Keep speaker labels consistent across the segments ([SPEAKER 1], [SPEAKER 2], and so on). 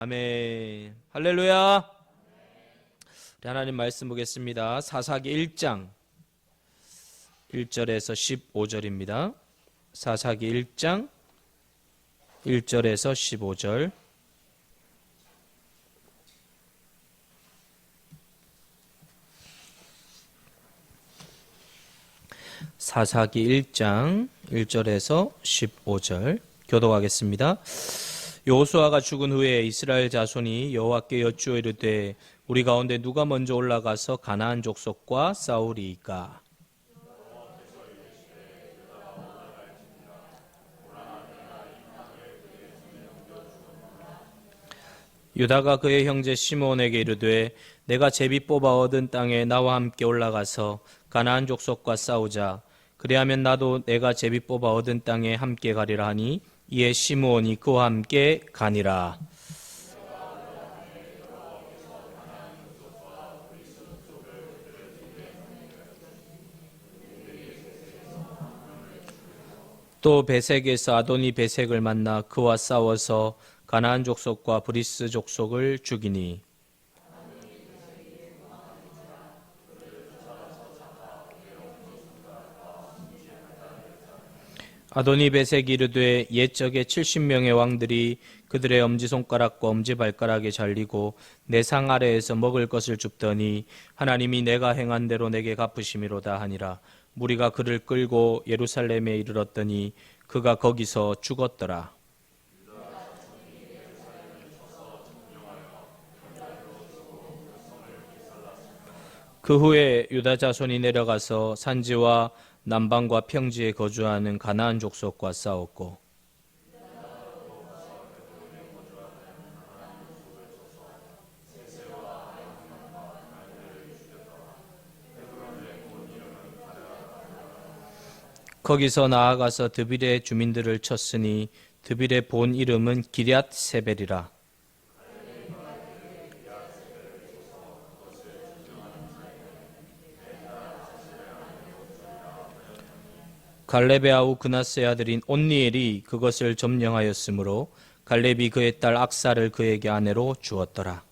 [SPEAKER 1] 아멘. 할렐루야. 우리 하나님 말씀 보겠습니다. 사사기 1장 1절에서 15절입니다. 사사기 1장 1절에서 15절. 사사기 1장 1절에서 15절 교독하겠습니다. 여호수아가 죽은 후에 이스라엘 자손이 여호와께 여쭈어 이르되 우리 가운데 누가 먼저 올라가서 가나안 족속과 싸우리이까? 유다가 그의 형제 시므온에게 이르되 내가 제비 뽑아 얻은 땅에 나와 함께 올라가서 가나안 족속과 싸우자. 그리하면 나도 내가 제비 뽑아 얻은 땅에 함께 가리라 하니 이에 시므온이 그와 함께 가니라. 또 베색에서 아도니 베색을 만나 그와 싸워서 가나안 족속과 브리스 족속을 죽이니 아도니 베색이 이르되 옛적에 70명의 왕들이 그들의 엄지손가락과 엄지발가락에 잘리고 내 상 아래에서 먹을 것을 줍더니 하나님이 내가 행한 대로 내게 갚으심이로다 하니라. 무리가 그를 끌고 예루살렘에 이르렀더니 그가 거기서 죽었더라. 그 후에 유다 자손이 내려가서 산지와 남방과 평지에 거주하는 가나안 족속과 싸웠고 거기서 나아가서 드빌의 주민들을 쳤으니 드빌의 본 이름은 기럇 세벨이라. 갈렙의 아우 그나스의 아들인 온니엘이 그것을 점령하였으므로 갈렙이 그의 딸 악사를 그에게 아내로 주었더라.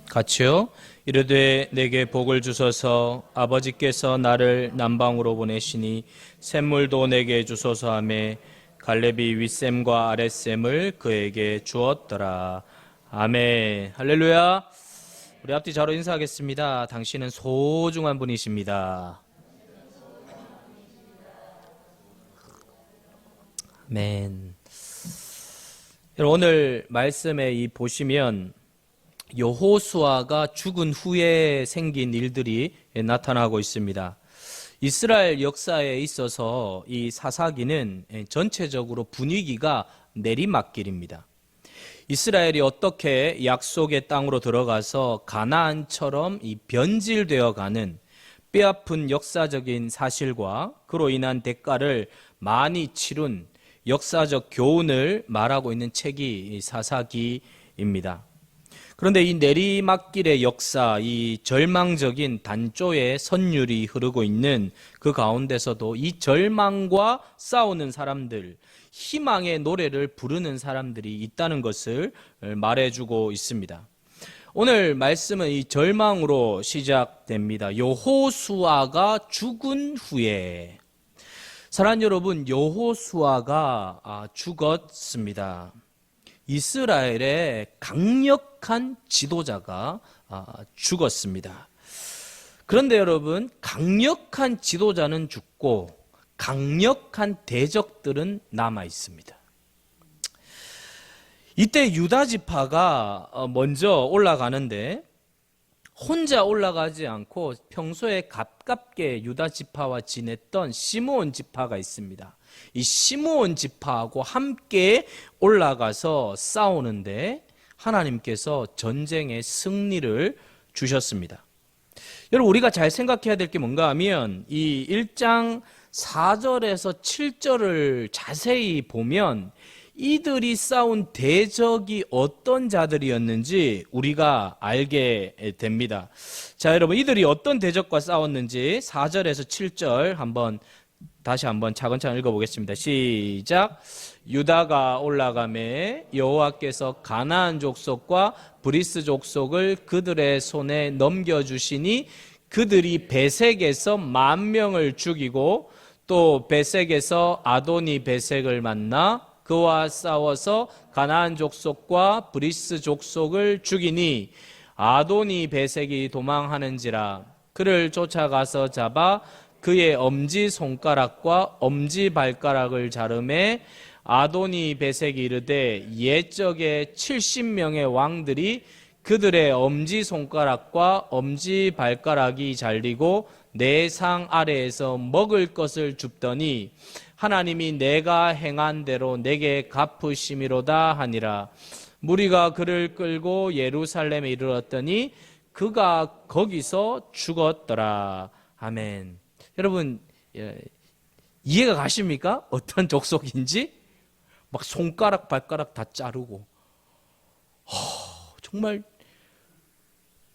[SPEAKER 1] 같이요. 이르되 내게 복을 주소서. 아버지께서 나를 남방으로 보내시니 샘물도 내게 주소서 하며 갈렙이 윗샘과 아랫샘을 그에게 주었더라. 아멘. 할렐루야. 우리 앞뒤 자로 인사하겠습니다. 당신은 소중한 분이십니다. 아멘. 여러분, 오늘 말씀에 보시면 여호수아가 죽은 후에 생긴 일들이 나타나고 있습니다. 이스라엘 역사에 있어서 이 사사기는 전체적으로 분위기가 내리막길입니다. 이스라엘이 어떻게 약속의 땅으로 들어가서 가나안처럼 이 변질되어 가는 뼈아픈 역사적인 사실과 그로 인한 대가를 많이 치룬 역사적 교훈을 말하고 있는 책이 이 사사기입니다. 그런데 이 내리막길의 역사, 이 절망적인 단조의 선율이 흐르고 있는 그 가운데서도 이 절망과 싸우는 사람들, 희망의 노래를 부르는 사람들이 있다는 것을 말해주고 있습니다. 오늘 말씀은 이 절망으로 시작됩니다. 여호수아가 죽은 후에. 사랑하는 여러분, 여호수아가 죽었습니다. 이스라엘의 강력한 지도자가 죽었습니다. 그런데 여러분, 강력한 지도자는 죽고 강력한 대적들은 남아 있습니다. 이때 유다 지파가 먼저 올라가는데 혼자 올라가지 않고 평소에 가깝게 유다 지파와 지냈던 시므온 지파가 있습니다. 이 시므온 지파하고 함께 올라가서 싸우는데 하나님께서 전쟁의 승리를 주셨습니다. 여러분, 우리가 잘 생각해야 될 게 뭔가 하면 이 1장 4절에서 7절을 자세히 보면 이들이 싸운 대적이 어떤 자들이었는지 우리가 알게 됩니다. 자, 여러분, 이들이 어떤 대적과 싸웠는지 4절에서 7절 다시 한번 차근차근 읽어보겠습니다. 시작. 유다가 올라가매 여호와께서 가나안 족속과 브리스 족속을 그들의 손에 넘겨주시니 그들이 베색에서 10,000명을 죽이고 또 베색에서 아도니 베색을 만나 그와 싸워서 가나안 족속과 브리스 족속을 죽이니 아도니 베색이 도망하는지라 그를 쫓아가서 잡아 그의 엄지 손가락과 엄지 발가락을 자르매 아도니 베색이 이르되 옛적에 70명의 왕들이 그들의 엄지 손가락과 엄지 발가락이 잘리고 내 상 아래에서 먹을 것을 줍더니 하나님이 내가 행한 대로 내게 갚으심이로다 하니라. 무리가 그를 끌고 예루살렘에 이르렀더니 그가 거기서 죽었더라. 아멘. 여러분, 이해가 가십니까? 어떤 족속인지? 막 손가락 발가락 다 자르고 정말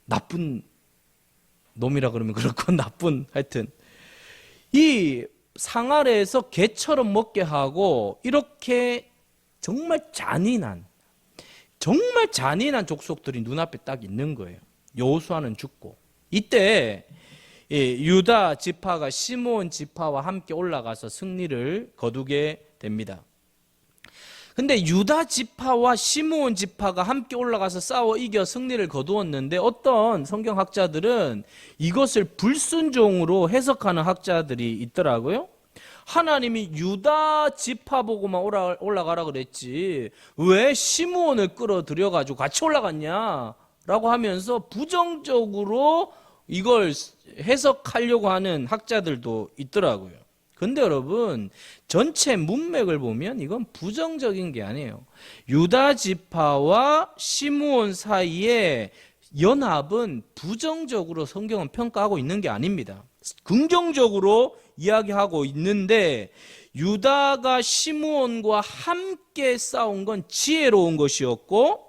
[SPEAKER 1] 나쁜 놈이라 그러면 그렇고 나쁜 하여튼 이 상 아래에서 개처럼 먹게 하고 이렇게 정말 잔인한 족속들이 눈앞에 딱 있는 거예요. 여호수아는 죽고 이때 유다 지파가 시므온 지파와 함께 올라가서 승리를 거두게 됩니다. 근데 유다 지파와 시므온 지파가 함께 올라가서 싸워 이겨 승리를 거두었는데 어떤 성경학자들은 이것을 불순종으로 해석하는 학자들이 있더라고요. 하나님이 유다 지파 보고만 올라가라 그랬지 왜 시므온을 끌어들여가지고 같이 올라갔냐라고 하면서 부정적으로 이걸 해석하려고 하는 학자들도 있더라고요. 근데 여러분 전체 문맥을 보면 이건 부정적인 게 아니에요. 유다 지파와 시므온 사이의 연합은 부정적으로 성경은 평가하고 있는 게 아닙니다. 긍정적으로 이야기하고 있는데 유다가 시므온과 함께 싸운 건 지혜로운 것이었고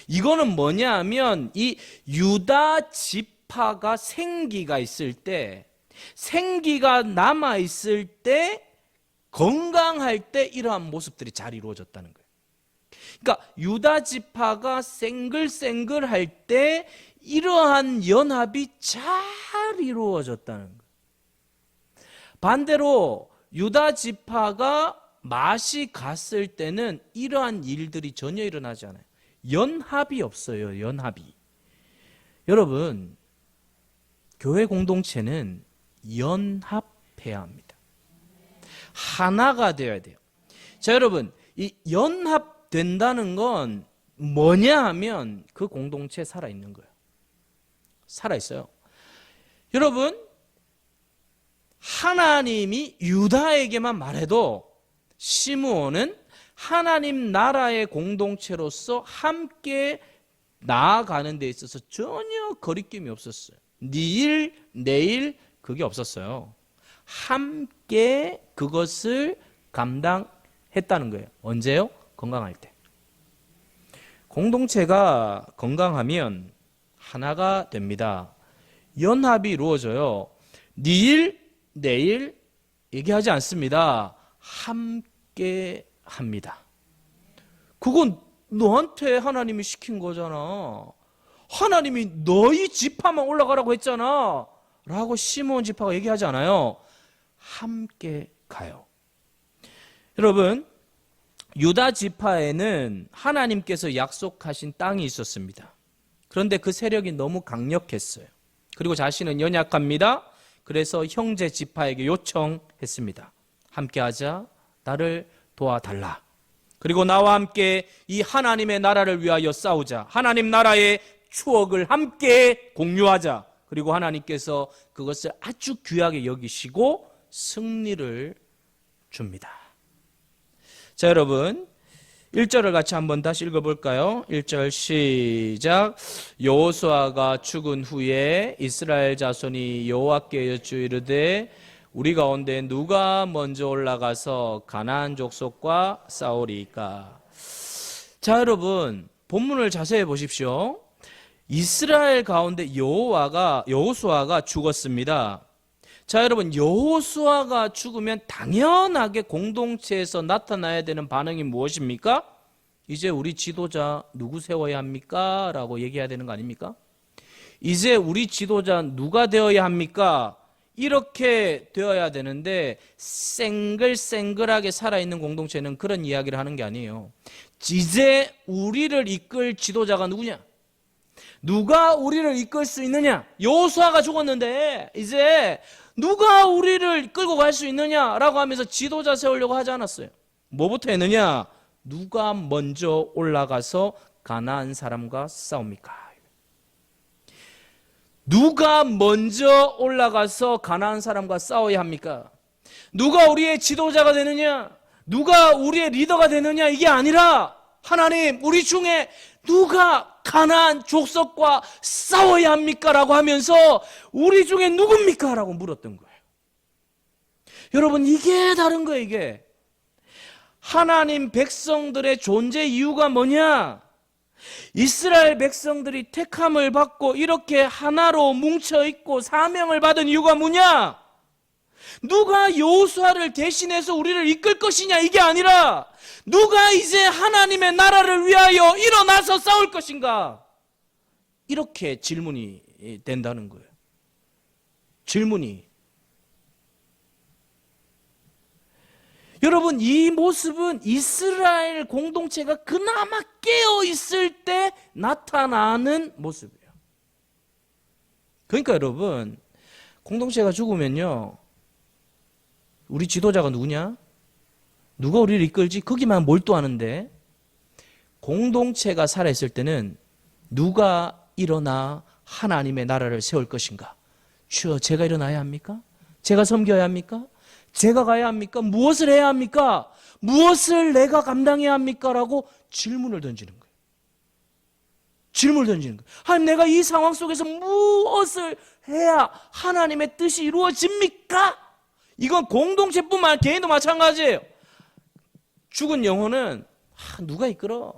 [SPEAKER 1] 이거는 뭐냐 하면 이 유다 지파가 생기가 있을 때 생기가 남아있을 때 건강할 때 이러한 모습들이 잘 이루어졌다는 거예요. 그러니까 유다 지파가 생글생글할 때 이러한 연합이 잘 이루어졌다는 거예요. 반대로 유다 지파가 맛이 갔을 때는 이러한 일들이 전혀 일어나지 않아요. 연합이 없어요. 연합이. 여러분 교회 공동체는 연합해야 합니다. 하나가 되어야 돼요. 자, 여러분, 이 연합된다는 건 뭐냐 하면 그 공동체에 살아있는 거예요. 살아있어요. 여러분, 하나님이 유다에게만 말해도 시므온은 하나님 나라의 공동체로서 함께 나아가는 데 있어서 전혀 거리낌이 없었어요. 네 일, 내일 그게 없었어요. 함께 그것을 감당했다는 거예요. 언제요? 건강할 때. 공동체가 건강하면 하나가 됩니다. 연합이 이루어져요. 네 일, 내일 얘기하지 않습니다. 함께 합니다. 그건 너한테 하나님이 시킨 거잖아. 하나님이 너희 지파만 올라가라고 했잖아 라고 시므온 지파가 얘기하지 않아요. 함께 가요. 여러분, 유다 지파에는 하나님께서 약속하신 땅이 있었습니다. 그런데 그 세력이 너무 강력했어요. 그리고 자신은 연약합니다. 그래서 형제 지파에게 요청했습니다. 함께 하자. 나를 도와달라. 그리고 나와 함께 이 하나님의 나라를 위하여 싸우자. 하나님 나라의 추억을 함께 공유하자. 그리고 하나님께서 그것을 아주 귀하게 여기시고 승리를 줍니다. 자, 여러분 1절을 같이 한번 다시 읽어볼까요? 1절 시작. 여호수아가 죽은 후에 이스라엘 자손이 여호와께 여쭈 이르되 우리 가운데 누가 먼저 올라가서 가나안 족속과 싸우리까? 자, 여러분 본문을 자세히 보십시오. 이스라엘 가운데 여호수아가 죽었습니다. 자, 여러분 여호수아가 죽으면 당연하게 공동체에서 나타나야 되는 반응이 무엇입니까? 이제 우리 지도자 누구 세워야 합니까? 라고 얘기해야 되는 거 아닙니까? 이제 우리 지도자 누가 되어야 합니까? 이렇게 되어야 되는데 쌩글쌩글하게 살아있는 공동체는 그런 이야기를 하는 게 아니에요. 이제 우리를 이끌 지도자가 누구냐? 누가 우리를 이끌 수 있느냐? 여호수아가 죽었는데 이제 누가 우리를 끌고 갈 수 있느냐라고 하면서 지도자 세우려고 하지 않았어요. 뭐부터 했느냐? 누가 먼저 올라가서 가나안 사람과 싸웁니까? 누가 먼저 올라가서 가나안 사람과 싸워야 합니까? 누가 우리의 지도자가 되느냐? 누가 우리의 리더가 되느냐? 이게 아니라 하나님, 우리 중에 누가 가나안 족속과 싸워야 합니까? 라고 하면서 우리 중에 누굽니까? 라고 물었던 거예요. 여러분, 이게 다른 거예요. 이게 하나님 백성들의 존재 이유가 뭐냐? 이스라엘 백성들이 택함을 받고 이렇게 하나로 뭉쳐있고 사명을 받은 이유가 뭐냐? 누가 여호수아를 대신해서 우리를 이끌 것이냐, 이게 아니라 누가 이제 하나님의 나라를 위하여 일어나서 싸울 것인가? 이렇게 질문이 된다는 거예요. 질문이. 여러분, 이 모습은 이스라엘 공동체가 그나마 깨어 있을 때 나타나는 모습이에요. 그러니까 여러분, 공동체가 죽으면요, 우리 지도자가 누구냐? 누가 우리를 이끌지? 거기만 몰두하는데, 공동체가 살아있을 때는 누가 일어나 하나님의 나라를 세울 것인가? 주여, 제가 일어나야 합니까? 제가 섬겨야 합니까? 제가 가야 합니까? 무엇을 해야 합니까? 무엇을 내가 감당해야 합니까? 라고 질문을 던지는 거예요. 질문을 던지는 거예요. 하나님, 내가 이 상황 속에서 무엇을 해야 하나님의 뜻이 이루어집니까? 이건 공동체뿐만 아니라 개인도 마찬가지예요. 죽은 영혼은 누가 이끌어?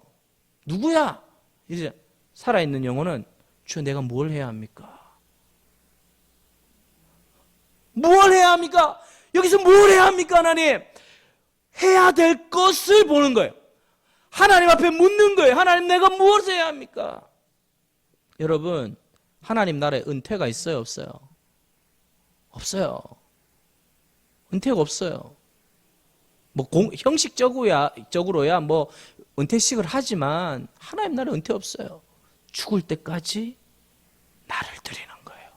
[SPEAKER 1] 누구야? 이제 살아있는 영혼은 주여, 내가 뭘 해야 합니까? 뭘 해야 합니까? 여기서 뭘 해야 합니까? 하나님, 해야 될 것을 보는 거예요. 하나님 앞에 묻는 거예요. 하나님, 내가 무엇을 해야 합니까? 여러분, 하나님 나라에 은퇴가 있어요, 없어요? 없어요. 은퇴가 없어요. 뭐 형식적으로야 뭐 은퇴식을 하지만 하나님 나라에 은퇴 없어요. 죽을 때까지 나를 드리는 거예요.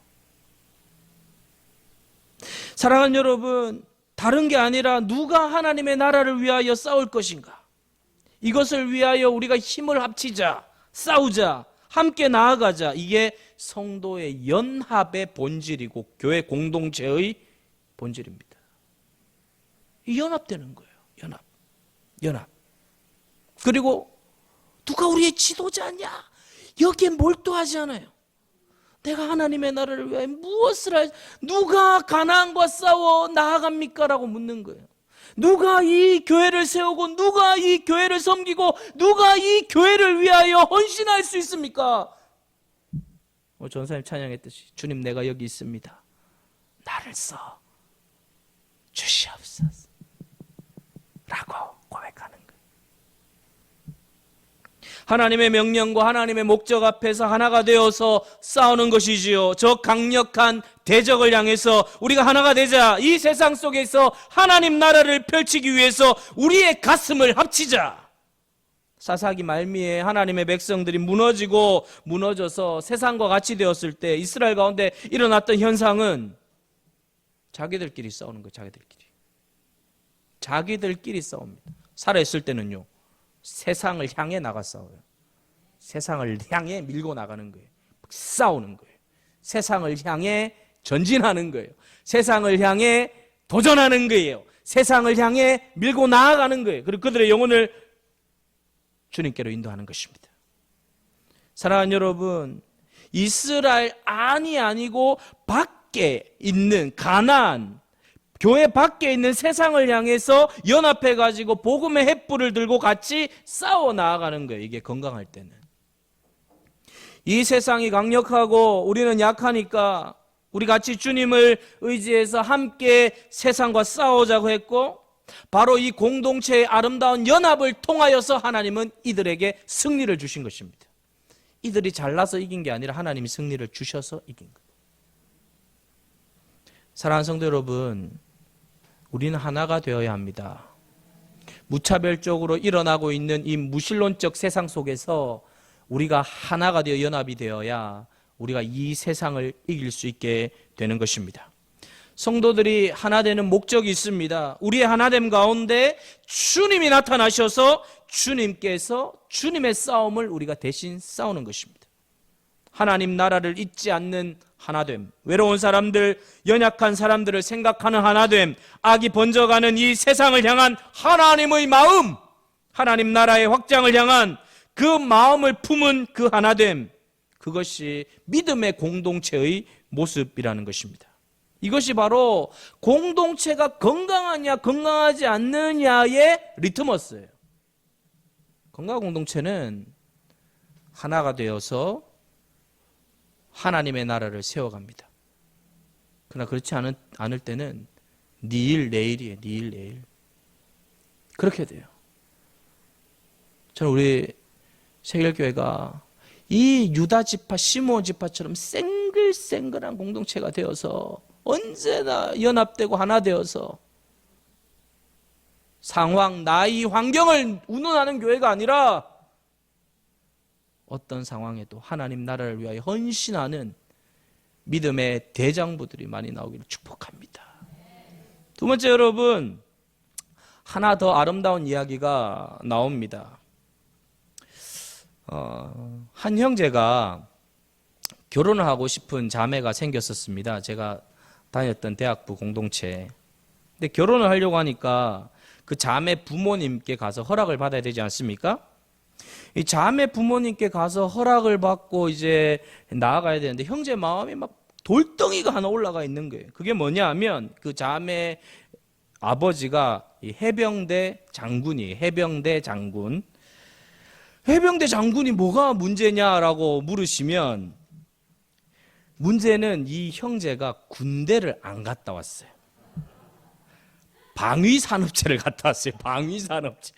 [SPEAKER 1] 사랑하는 여러분, 다른 게 아니라 누가 하나님의 나라를 위하여 싸울 것인가? 이것을 위하여 우리가 힘을 합치자, 싸우자, 함께 나아가자. 이게 성도의 연합의 본질이고 교회 공동체의 본질입니다. 이 연합되는 거예요. 연합. 그리고 누가 우리의 지도자냐? 여기에 몰두하지 않아요. 내가 하나님의 나라를 위하여 무엇을 할, 누가 가나안과 싸워 나아갑니까? 라고 묻는 거예요. 누가 이 교회를 세우고 누가 이 교회를 섬기고 누가 이 교회를 위하여 헌신할 수 있습니까? 전사님 찬양했듯이 주님, 내가 여기 있습니다. 나를 써 주시옵소서 라고 고백하는 거예요. 하나님의 명령과 하나님의 목적 앞에서 하나가 되어서 싸우는 것이지요. 저 강력한 대적을 향해서 우리가 하나가 되자. 이 세상 속에서 하나님 나라를 펼치기 위해서 우리의 가슴을 합치자. 사사기 말미에 하나님의 백성들이 무너져서 세상과 같이 되었을 때 이스라엘 가운데 일어났던 현상은 자기들끼리 싸우는 거예요. 자기들끼리 싸웁니다. 살아있을 때는요, 세상을 향해 나가 싸워요. 세상을 향해 밀고 나가는 거예요. 싸우는 거예요. 세상을 향해 전진하는 거예요. 세상을 향해 도전하는 거예요. 세상을 향해 밀고 나아가는 거예요. 그리고 그들의 영혼을 주님께로 인도하는 것입니다. 사랑하는 여러분, 이스라엘 안이 아니고 밖에 있는 가나안, 교회 밖에 있는 세상을 향해서 연합해가지고 복음의 횃불을 들고 같이 싸워 나아가는 거예요. 이게 건강할 때는. 이 세상이 강력하고 우리는 약하니까 우리 같이 주님을 의지해서 함께 세상과 싸우자고 했고, 바로 이 공동체의 아름다운 연합을 통하여서 하나님은 이들에게 승리를 주신 것입니다. 이들이 잘나서 이긴 게 아니라 하나님이 승리를 주셔서 이긴 거예요. 사랑하는 성도 여러분, 우리는 하나가 되어야 합니다. 무차별적으로 일어나고 있는 이 무신론적 세상 속에서 우리가 하나가 되어 연합이 되어야 우리가 이 세상을 이길 수 있게 되는 것입니다. 성도들이 하나 되는 목적이 있습니다. 우리의 하나됨 가운데 주님이 나타나셔서 주님께서 주님의 싸움을 우리가 대신 싸우는 것입니다. 하나님 나라를 잊지 않는 하나됨, 외로운 사람들, 연약한 사람들을 생각하는 하나됨, 악이 번져가는 이 세상을 향한 하나님의 마음, 하나님 나라의 확장을 향한 그 마음을 품은 그 하나됨, 그것이 믿음의 공동체의 모습이라는 것입니다. 이것이 바로 공동체가 건강하냐 건강하지 않느냐의 리트머스예요. 건강한 공동체는 하나가 되어서 하나님의 나라를 세워갑니다. 그러나 그렇지 않을 때는 니일 내일이에요. 니일 내일. 그렇게 돼요. 저는 우리 세결교회가 이 유다 지파, 시므온 지파처럼 생글생글한 공동체가 되어서 언제나 연합되고 하나 되어서 상황, 나이, 환경을 운운하는 교회가 아니라 어떤 상황에도 하나님 나라를 위하여 헌신하는 믿음의 대장부들이 많이 나오기를 축복합니다. 두 번째, 여러분, 하나 더 아름다운 이야기가 나옵니다. 한 형제가 결혼을 하고 싶은 자매가 생겼었습니다. 제가 다녔던 대학부 공동체. 근데 결혼을 하려고 하니까 그 자매 부모님께 가서 허락을 받아야 되지 않습니까? 이 자매 부모님께 가서 허락을 받고 이제 나아가야 되는데 형제 마음이 막 돌덩이가 하나 올라가 있는 거예요. 그게 뭐냐 하면 그 자매 아버지가 이 해병대 장군이에요. 해병대 장군. 해병대 장군이 뭐가 문제냐라고 물으시면 문제는 이 형제가 군대를 안 갔다 왔어요. 방위산업체를 갔다 왔어요. 방위산업체.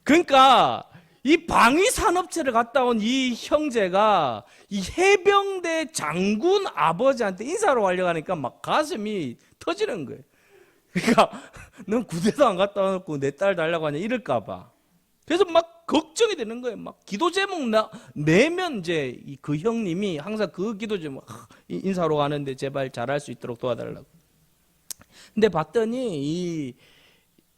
[SPEAKER 1] 그러니까 이 방위산업체를 갔다 온 이 형제가 이 해병대 장군 아버지한테 인사로 가려고 하니까 막 가슴이 터지는 거예요. 그러니까 넌 군대도 안 갔다 와놓고 내 딸 달라고 하냐 이럴까 봐. 그래서 막 걱정이 되는 거예요. 막 기도 제목 내면 이제 그 형님이 항상 그 기도 제목 인사로 가는데 제발 잘할 수 있도록 도와달라고. 근데 봤더니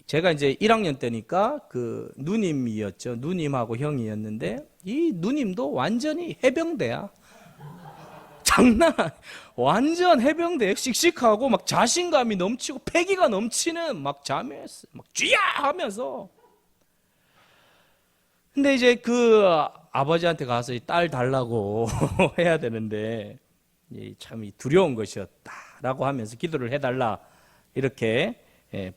[SPEAKER 1] 제가 이제 1학년 때니까 그 누님이었죠. 누님하고 형이었는데 이 누님도 완전히 해병대야. 장난, 완전 해병대, 씩씩하고 막 자신감이 넘치고 패기가 넘치는 막 자매였어요. 막 쥐야 하면서. 근데 이제 그 아버지한테 가서 딸 달라고 해야 되는데 참 두려운 것이었다라고 하면서 기도를 해달라 이렇게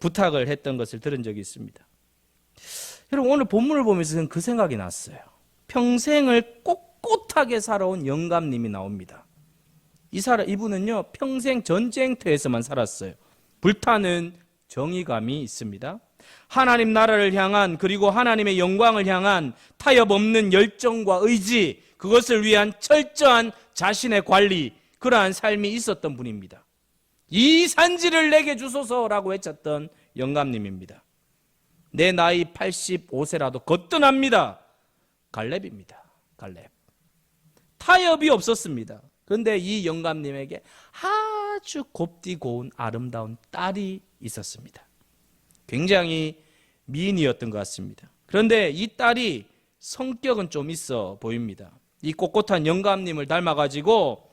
[SPEAKER 1] 부탁을 했던 것을 들은 적이 있습니다. 여러분, 오늘 본문을 보면서 저는 그 생각이 났어요. 평생을 꼿꼿하게 살아온 영감님이 나옵니다. 이분은요 평생 전쟁터에서만 살았어요. 불타는 정의감이 있습니다. 하나님 나라를 향한, 그리고 하나님의 영광을 향한 타협 없는 열정과 의지, 그것을 위한 철저한 자신의 관리, 그러한 삶이 있었던 분입니다. 이 산지를 내게 주소서라고 외쳤던 영감님입니다. 내 나이 85세라도 거뜬합니다. 갈렙입니다. 갈렙. 타협이 없었습니다. 그런데 이 영감님에게 아주 곱디 고운 아름다운 딸이 있었습니다. 굉장히 미인이었던 것 같습니다. 그런데 이 딸이 성격은 좀 있어 보입니다. 이 꼿꼿한 영감님을 닮아가지고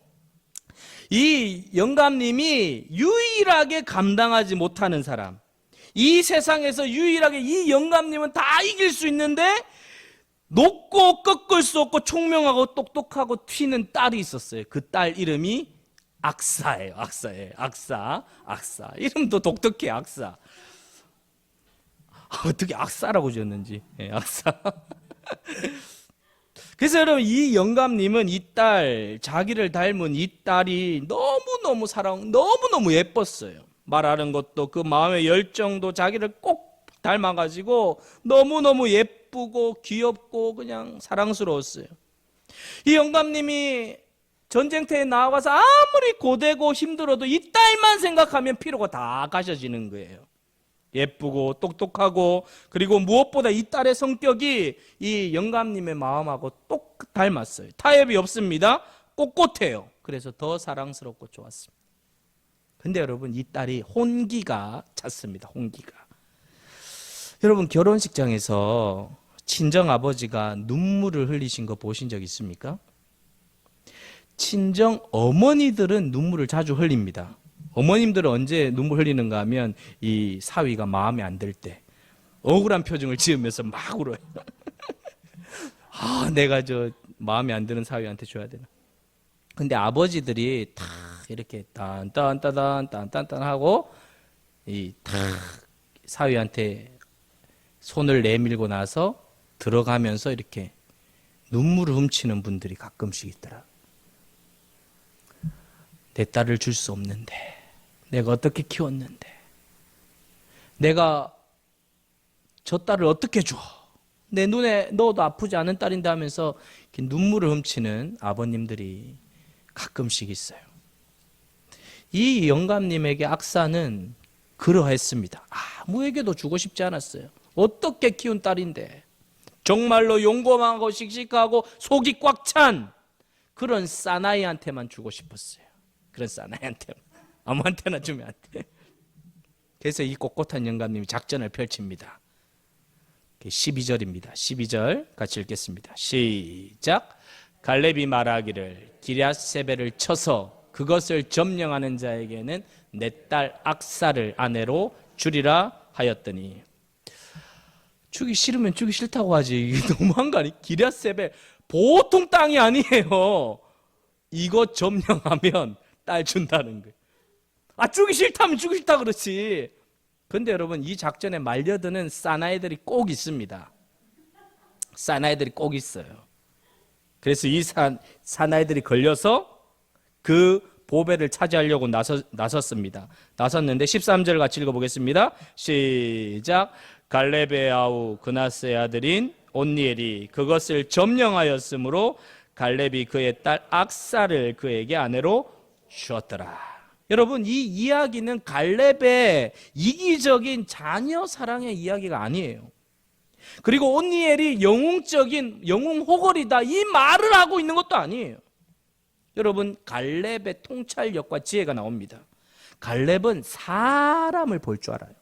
[SPEAKER 1] 이 영감님이 유일하게 감당하지 못하는 사람, 이 세상에서 유일하게 이 영감님은 다 이길 수 있는데 높고 꺾을 수 없고 총명하고 똑똑하고 튀는 딸이 있었어요. 그 딸 이름이 악사예요. 악사예요. 악사. 이름도 독특해. 악사. 어떻게 악사라고 지었는지. 네, 악사. 그래서 여러분, 이 영감님은 이 딸, 자기를 닮은 이 딸이 너무너무 너무너무 예뻤어요. 말하는 것도 그 마음의 열정도 자기를 꼭 닮아가지고 너무너무 예쁘고 귀엽고 그냥 사랑스러웠어요. 이 영감님이 전쟁터에 나와서 아무리 고되고 힘들어도 이 딸만 생각하면 피로가 다 가셔지는 거예요. 예쁘고 똑똑하고, 그리고 무엇보다 이 딸의 성격이 이 영감님의 마음하고 똑 닮았어요. 타협이 없습니다. 꼿꼿해요. 그래서 더 사랑스럽고 좋았습니다. 근데 여러분, 이 딸이 혼기가 찼습니다. 혼기가. 여러분, 결혼식장에서 친정아버지가 눈물을 흘리신 거 보신 적 있습니까? 친정 어머니들은 눈물을 자주 흘립니다. 어머님들은 언제 눈물 흘리는가 하면 이 사위가 마음에 안 들 때 억울한 표정을 지으면서 막 울어요. 내가 저 마음에 안 드는 사위한테 줘야 되나. 근데 아버지들이 다 이렇게 딴딴따단 하고 이 다 사위한테 손을 내밀고 나서 들어가면서 이렇게 눈물을 훔치는 분들이 가끔씩 있더라. 내 딸을 줄 수 없는데, 내가 어떻게 키웠는데, 내가 저 딸을 어떻게 줘? 내 눈에 넣어도 아프지 않은 딸인데 하면서 이렇게 눈물을 훔치는 아버님들이 가끔씩 있어요. 이 영감님에게 악사는 그러했습니다. 아무에게도 주고 싶지 않았어요. 어떻게 키운 딸인데, 정말로 용감하고 씩씩하고 속이 꽉 찬 그런 사나이한테만 주고 싶었어요. 그런 사나이한테, 아무한테나 주면 안 돼. 그래서 이 꼿꼿한 영감님이 작전을 펼칩니다. 12절입니다. 12절 같이 읽겠습니다. 시작. 갈렙이 말하기를 기럇세벨을 쳐서 그것을 점령하는 자에게는 내 딸 악사를 아내로 주리라 하였더니. 주기 싫으면 주기 싫다고 하지. 이게 너무한 거 아니? 기럇세벨 보통 땅이 아니에요. 이거 점령하면 딸 준다는 거예요. 주기 싫다면 주기 싫다 그렇지. 근데 여러분, 이 작전에 말려드는 사나이들이 꼭 있습니다. 사나이들이 꼭 있어요. 그래서 이 사나이들이 걸려서 그 보배를 차지하려고 나섰습니다. 나섰는데 13절 같이 읽어보겠습니다. 시작. 갈렙의 아우 그나스의 아들인 온니엘이 그것을 점령하였으므로 갈렙이 그의 딸 악사를 그에게 아내로 주었더라. 여러분, 이 이야기는 갈렙의 이기적인 자녀 사랑의 이야기가 아니에요. 그리고 온니엘이 영웅 호걸이다 이 말을 하고 있는 것도 아니에요. 여러분, 갈렙의 통찰력과 지혜가 나옵니다. 갈렙은 사람을 볼 줄 알아요.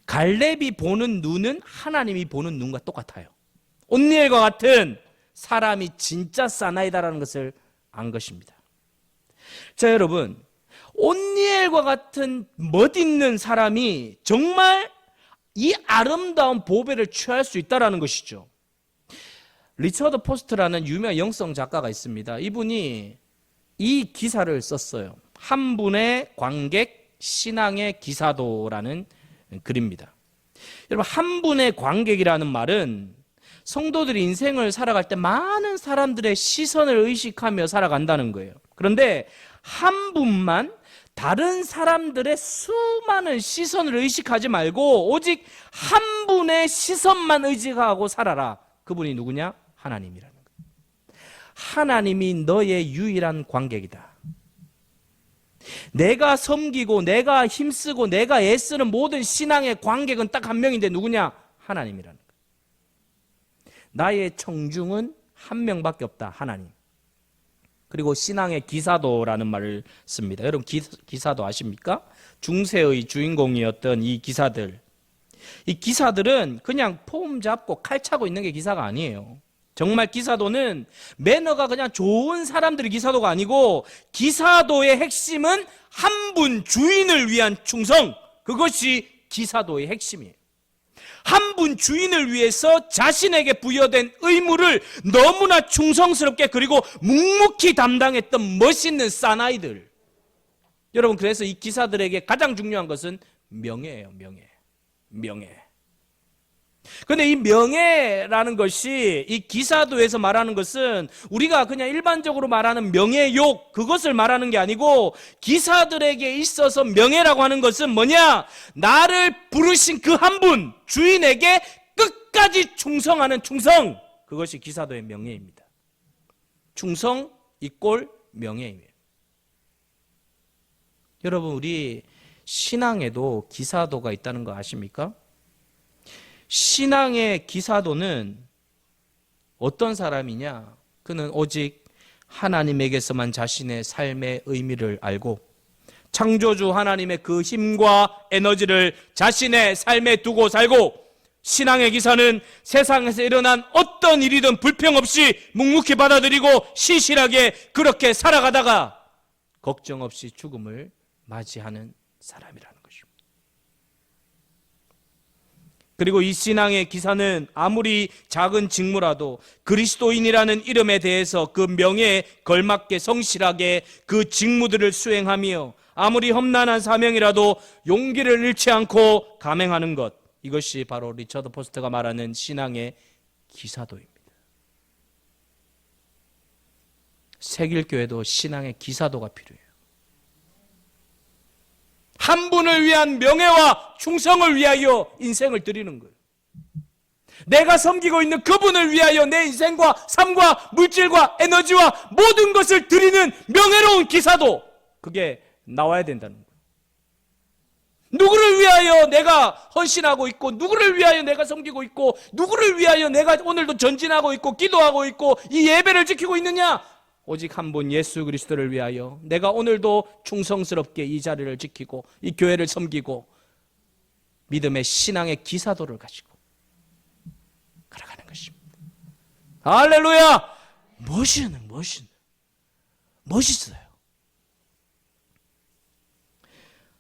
[SPEAKER 1] 갈렙이 보는 눈은 하나님이 보는 눈과 똑같아요. 온니엘과 같은 사람이 진짜 사나이다라는 것을 안 것입니다. 자, 여러분, 온니엘과 같은 멋있는 사람이 정말 이 아름다운 보배를 취할 수 있다는 것이죠. 리처드 포스트라는 유명한 영성 작가가 있습니다. 이분이 이 기사를 썼어요. 한 분의 관객 신앙의 기사도라는 글입니다. 여러분, 한 분의 관객이라는 말은 성도들이 인생을 살아갈 때 많은 사람들의 시선을 의식하며 살아간다는 거예요. 그런데 한 분만 다른 사람들의 수많은 시선을 의식하지 말고 오직 한 분의 시선만 의식하고 살아라. 그분이 누구냐? 하나님이라는 거예요. 하나님이 너의 유일한 관객이다. 내가 섬기고 내가 힘쓰고 내가 애쓰는 모든 신앙의 관객은 딱 한 명인데 누구냐? 하나님이라는 거예요. 나의 청중은 한 명밖에 없다. 하나님. 그리고 신앙의 기사도라는 말을 씁니다. 여러분, 기사도 아십니까? 중세의 주인공이었던 이 기사들. 이 기사들은 그냥 폼 잡고 칼 차고 있는 게 기사가 아니에요. 정말 기사도는 매너가 그냥 좋은 사람들이 기사도가 아니고, 기사도의 핵심은 한 분 주인을 위한 충성. 그것이 기사도의 핵심이에요. 한 분 주인을 위해서 자신에게 부여된 의무를 너무나 충성스럽게 그리고 묵묵히 담당했던 멋있는 사나이들. 여러분, 그래서 이 기사들에게 가장 중요한 것은 명예예요. 명예. 근데 이 명예라는 것이 이 기사도에서 말하는 것은 우리가 그냥 일반적으로 말하는 명예욕, 그것을 말하는 게 아니고, 기사들에게 있어서 명예라고 하는 것은 뭐냐? 나를 부르신 그 한 분, 주인에게 끝까지 충성하는 충성, 그것이 기사도의 명예입니다. 충성 이꼴 명예입니다. 여러분, 우리 신앙에도 기사도가 있다는 거 아십니까? 신앙의 기사도는 어떤 사람이냐? 그는 오직 하나님에게서만 자신의 삶의 의미를 알고 창조주 하나님의 그 힘과 에너지를 자신의 삶에 두고 살고, 신앙의 기사는 세상에서 일어난 어떤 일이든 불평 없이 묵묵히 받아들이고 신실하게 그렇게 살아가다가 걱정 없이 죽음을 맞이하는 사람이라는 것입니다. 그리고 이 신앙의 기사는 아무리 작은 직무라도 그리스도인이라는 이름에 대해서 그 명예에 걸맞게 성실하게 그 직무들을 수행하며 아무리 험난한 사명이라도 용기를 잃지 않고 감행하는 것, 이것이 바로 리처드 포스터가 말하는 신앙의 기사도입니다. 세길교회도 신앙의 기사도가 필요해요. 한 분을 위한 명예와 충성을 위하여 인생을 드리는 거예요. 내가 섬기고 있는 그분을 위하여 내 인생과 삶과 물질과 에너지와 모든 것을 드리는 명예로운 기사도, 그게 나와야 된다는 거예요. 누구를 위하여 내가 헌신하고 있고, 누구를 위하여 내가 섬기고 있고, 누구를 위하여 내가 오늘도 전진하고 있고 기도하고 있고 이 예배를 지키고 있느냐? 오직 한 분 예수 그리스도를 위하여 내가 오늘도 충성스럽게 이 자리를 지키고 이 교회를 섬기고 믿음의 신앙의 기사도를 가지고 걸어가는 것입니다. 할렐루야! 멋있어요.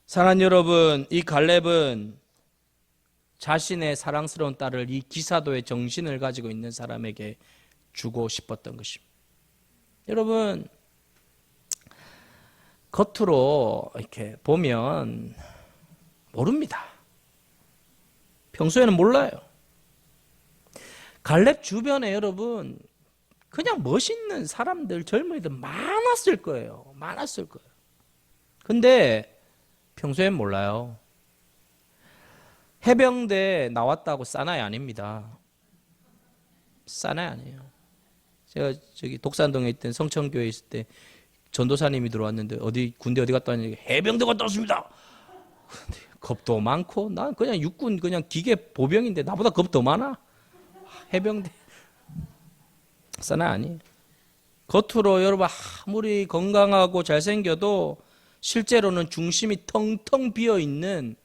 [SPEAKER 1] 사랑하는 여러분, 이 갈렙은 자신의 사랑스러운 딸을 이 기사도의 정신을 가지고 있는 사람에게 주고 싶었던 것입니다. 여러분, 겉으로 이렇게 보면 모릅니다. 평소에는 몰라요. 갈렙 주변에 여러분 그냥 멋있는 사람들, 젊은이들 많았을 거예요. 근데 평소엔 몰라요. 해병대 나왔다고 사나이 아닙니다. 사나이 아니에요. 제가 저기 독산동에 있던 성천교회에 있을 때 전도사님이 들어왔는데 군대 어디 갔다 왔냐고, 해병대 갔다 왔습니다. 겁도 많고, 난 그냥 육군 그냥 기계 보병인데 나보다 겁 더 많아. 해병대 사나이 아니에요. 겉으로 여러분 아무리 건강하고 잘생겨도 실제로는 중심이 텅텅 비어있는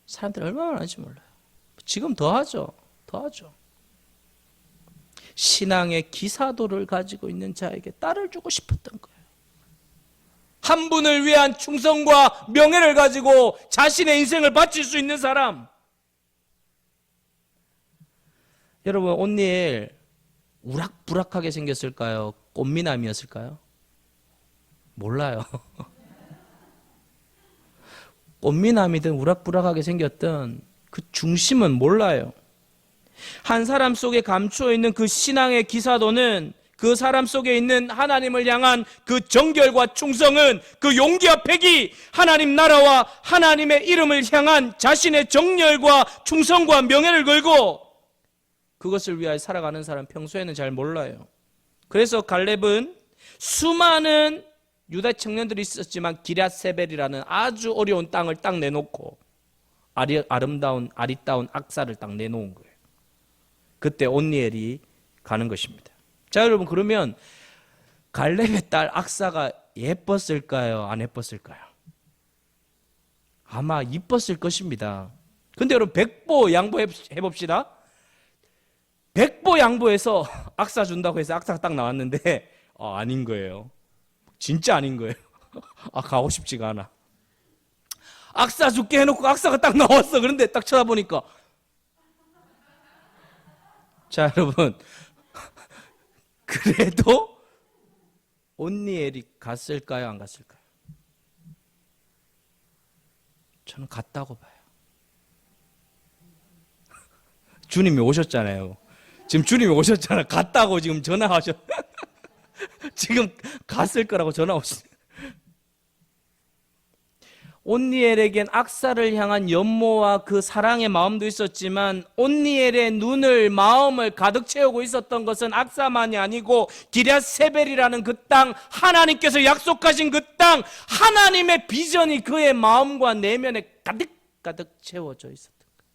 [SPEAKER 1] 사람들 얼마나 많은지 몰라요. 지금 더하죠. 신앙의 기사도를 가지고 있는 자에게 딸을 주고 싶었던 거예요. 한 분을 위한 충성과 명예를 가지고 자신의 인생을 바칠 수 있는 사람. 여러분, 온니엘 우락부락하게 생겼을까요? 꽃미남이었을까요? 몰라요. 꽃미남이든 우락부락하게 생겼던 그 중심은 몰라요. 한 사람 속에 감추어 있는 그 신앙의 기사도는, 그 사람 속에 있는 하나님을 향한 그 정결과 충성은, 그 용기와 패기, 하나님 나라와 하나님의 이름을 향한 자신의 정열과 충성과 명예를 걸고 그것을 위하여 살아가는 사람 평소에는 잘 몰라요. 그래서 갈렙은 수많은 유다 청년들이 있었지만 기럇세벨이라는 아주 어려운 땅을 딱 내놓고 아름다운 아리따운 악사를 딱 내놓은 거예요. 그때 온니엘이 가는 것입니다. 자, 여러분, 그러면 갈렙의 딸 악사가 예뻤을까요? 안 예뻤을까요? 아마 이뻤을 것입니다. 근데 여러분, 백보 양보해봅시다. 백보 양보해서 악사 준다고 해서 악사가 딱 나왔는데 아닌 거예요. 진짜 아닌 거예요. 가고 싶지가 않아. 악사 죽게 해놓고 악사가 딱 나왔어. 그런데 딱 쳐다보니까, 자, 여러분, 그래도 온니엘이 갔을까요, 안 갔을까요? 저는 갔다고 봐요. 주님이 오셨잖아요. 지금 주님이 오셨잖아. 갔다고 지금 전화하셨. 지금 갔을 거라고 전화 오시. 온니엘에겐 악사를 향한 연모와 그 사랑의 마음도 있었지만 온니엘의 눈을 마음을 가득 채우고 있었던 것은 악사만이 아니고 기럇세벨이라는 그 땅, 하나님께서 약속하신 그 땅, 하나님의 비전이 그의 마음과 내면에 가득가득 채워져 있었던 거예요.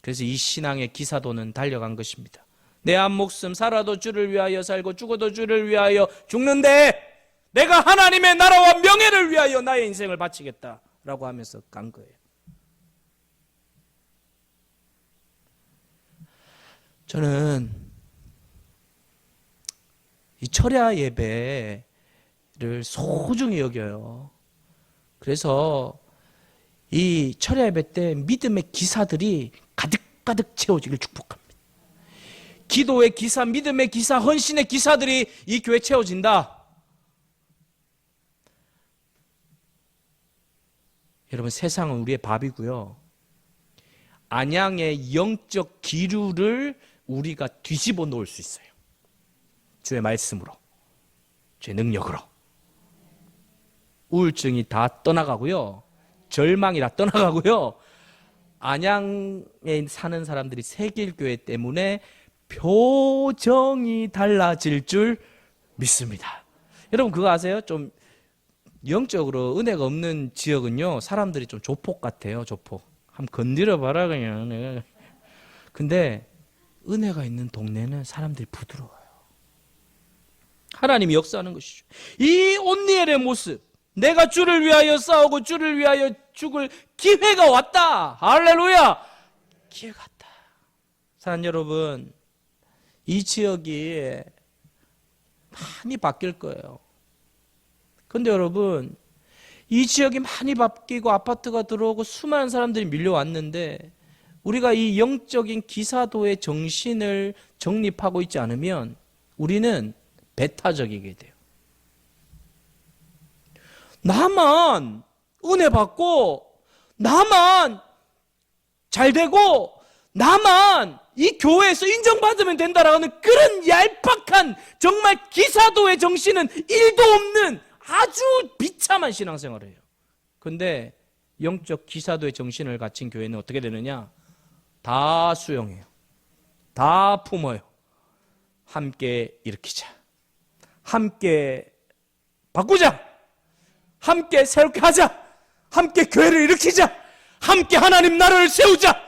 [SPEAKER 1] 그래서 이 신앙의 기사도는 달려간 것입니다. 내 한 목숨 살아도 주를 위하여 살고 죽어도 주를 위하여 죽는데 내가 하나님의 나라와 명예를 위하여 나의 인생을 바치겠다라고 하면서 간 거예요. 저는 이 철야 예배를 소중히 여겨요. 그래서 이 철야 예배 때 믿음의 기사들이 가득가득 채워지길 축복합니다. 기도의 기사, 믿음의 기사, 헌신의 기사들이 이 교회에 채워진다. 여러분, 세상은 우리의 밥이고요. 안양의 영적 기류를 우리가 뒤집어 놓을 수 있어요. 주의 말씀으로, 주의 능력으로. 우울증이 다 떠나가고요. 절망이 다 떠나가고요. 안양에 사는 사람들이 세길교회 때문에 표정이 달라질 줄 믿습니다. 여러분 그거 아세요? 좀 영적으로 은혜가 없는 지역은요, 사람들이 좀 조폭 같아요. 조폭. 한번 건드려 봐라 그냥. 근데 은혜가 있는 동네는 사람들이 부드러워요. 하나님이 역사하는 것이죠. 이 온니엘의 모습, 내가 주를 위하여 싸우고 주를 위하여 죽을 기회가 왔다. 할렐루야. 기회가 왔다. 사랑하는 여러분, 이 지역이 많이 바뀔 거예요. 근데 여러분, 이 지역이 많이 바뀌고 아파트가 들어오고 수많은 사람들이 밀려왔는데 우리가 이 영적인 기사도의 정신을 정립하고 있지 않으면 우리는 배타적이게 돼요. 나만 은혜 받고 나만 잘 되고 나만 이 교회에서 인정받으면 된다라는 그런 얄팍한 정말 기사도의 정신은 1도 없는 아주 비참한 신앙생활을 해요. 근데 영적 기사도의 정신을 갖춘 교회는 어떻게 되느냐? 다 수용해요. 다 품어요. 함께 일으키자. 함께 바꾸자. 함께 새롭게 하자. 함께 교회를 일으키자. 함께 하나님 나라를 세우자.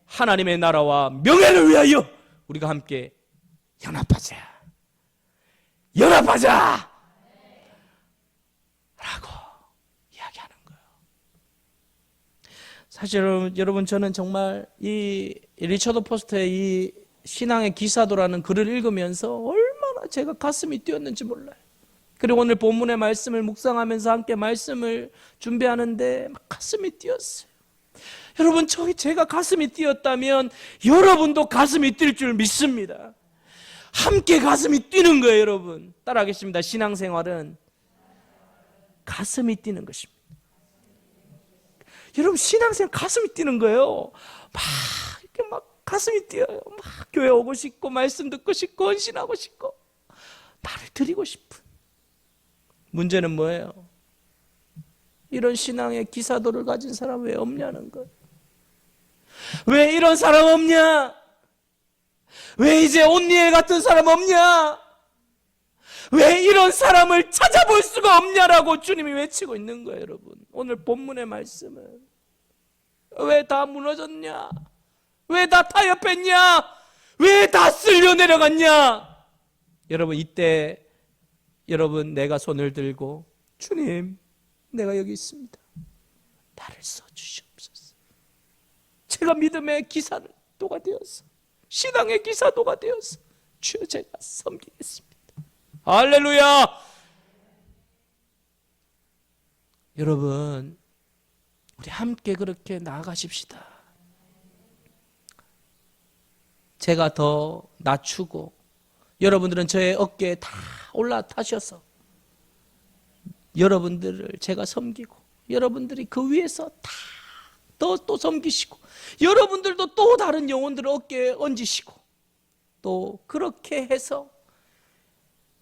[SPEAKER 1] 하나님의 나라와 명예를 위하여 우리가 함께 연합하자. 연합하자. 라고 이야기하는 거예요. 사실 여러분 저는 정말 이 리처드 포스터의 이 신앙의 기사도라는 글을 읽으면서 얼마나 제가 가슴이 뛰었는지 몰라요. 그리고 오늘 본문의 말씀을 묵상하면서 함께 말씀을 준비하는데 막 가슴이 뛰었어요. 여러분, 제가 가슴이 뛰었다면 여러분도 가슴이 뛸 줄 믿습니다. 함께 가슴이 뛰는 거예요, 여러분. 따라하겠습니다. 신앙생활은 가슴이 뛰는 것입니다. 여러분, 신앙생활 가슴이 뛰는 거예요. 막 이렇게 막 가슴이 뛰어요. 막 교회 오고 싶고 말씀 듣고 싶고 헌신하고 싶고 나를 드리고 싶은. 문제는 뭐예요? 이런 신앙의 기사도를 가진 사람 왜 없냐는 거예요. 왜 이런 사람 없냐? 왜 이제 온니엘 같은 사람 없냐? 왜 이런 사람을 찾아볼 수가 없냐라고 주님이 외치고 있는 거예요, 여러분. 오늘 본문의 말씀은 왜 다 무너졌냐? 왜 다 타협했냐? 왜 다 쓸려 내려갔냐? 여러분, 이때 여러분 내가 손을 들고 주님, 내가 여기 있습니다. 나를 써주시옵소서. 제가 믿음의 기사도가 되어서 신앙의 기사도가 되어서 주여 제가 섬기겠습니다. 할렐루야. 여러분, 우리 함께 그렇게 나아가십시다. 제가 더 낮추고 여러분들은 저의 어깨에 다 올라타셔서 여러분들을 제가 섬기고 여러분들이 그 위에서 다 또 섬기시고 여러분들도 또 다른 영혼들을 어깨에 얹으시고 또 그렇게 해서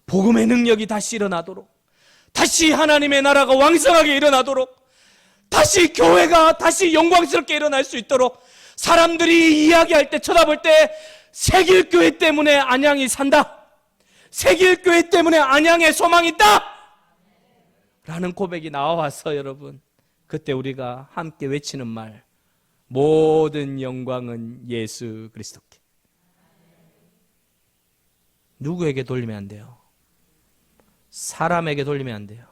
[SPEAKER 1] 복음의 능력이 다시 일어나도록, 다시 하나님의 나라가 왕성하게 일어나도록, 다시 교회가 다시 영광스럽게 일어날 수 있도록, 사람들이 이야기할 때 쳐다볼 때 세길교회 때문에 안양이 산다, 세길교회 때문에 안양에 소망이 있다 라는 고백이 나와서 여러분 그때 우리가 함께 외치는 말, 모든 영광은 예수 그리스도께. 누구에게 돌리면 안 돼요? 사람에게 돌리면 안 돼요.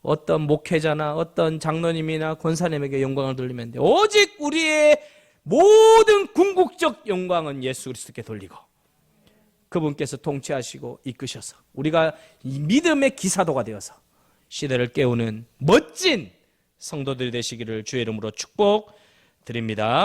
[SPEAKER 1] 어떤 목회자나 어떤 장로님이나 권사님에게 영광을 돌리면 안 돼요. 오직 우리의 모든 궁극적 영광은 예수 그리스도께 돌리고 그분께서 통치하시고 이끄셔서 우리가 이 믿음의 기사도가 되어서 시대를 깨우는 멋진 성도들이 되시기를 주의 이름으로 축복드립니다.